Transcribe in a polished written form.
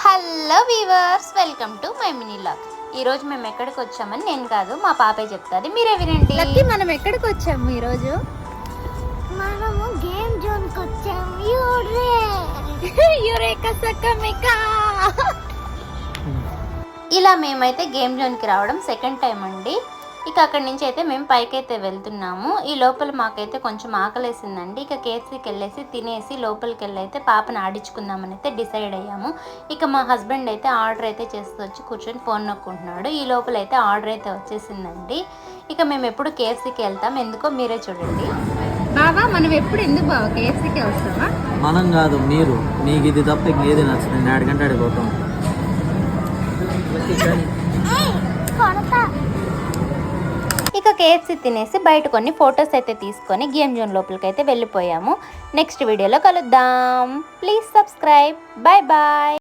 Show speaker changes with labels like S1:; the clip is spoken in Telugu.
S1: Hello weavers, welcome to my mini log. ఈరోజు మేము ఎక్కడికి వచ్చామని నేను కాదు, మా పాపే చెప్తాది, మీరే వినండి.
S2: లక్కీ, మనం ఎక్కడికి వచ్చాము ఈరోజు?
S3: మనము గేమ్ జోన్కి వచ్చాము.
S1: ఇలా మేమైతే గేమ్ జోన్కి రావడం సెకండ్ టైం అండి. ఇక అక్కడి నుంచి అయితే మేము పైకైతే వెళ్తున్నాము. ఈ లోపల మాకైతే కొంచెం ఆకలేసిందండి. ఇక కేఎఫ్సీకి వెళ్ళేసి తినేసి లోపలికి వెళ్ళి అయితే పాపను ఆడించుకుందామని అయితే డిసైడ్ అయ్యాము. ఇక మా హస్బెండ్ అయితే ఆర్డర్ అయితే చేస్తూ వచ్చి కూర్చొని ఫోన్ నొక్కుంటున్నాడు. ఈ లోపల అయితే ఆర్డర్ అయితే వచ్చేసిందండి. ఇక మేము ఎప్పుడు కేఎఫ్సీకి వెళ్తాం, ఎందుకో మీరే చూడండి.
S2: బాబా, మనం ఎప్పుడు ఎందుకు బాబా కేఎఫ్సీకి వస్తావా?
S4: మనం కాదు, మీరు. మీకు ఇది తప్ప ఇంకేది నచ్చదు. నేను 2 గంటలు అడిగిపోతాం.
S1: ఇక కేఎఫ్సీ తినేసి బయట కొన్ని ఫొటోస్ అయితే తీసుకొని గేమ్ జోన్ లోపలికి అయితే వెళ్ళిపోయాము. నెక్స్ట్ వీడియోలో కలుద్దాం. Please subscribe. Bye bye.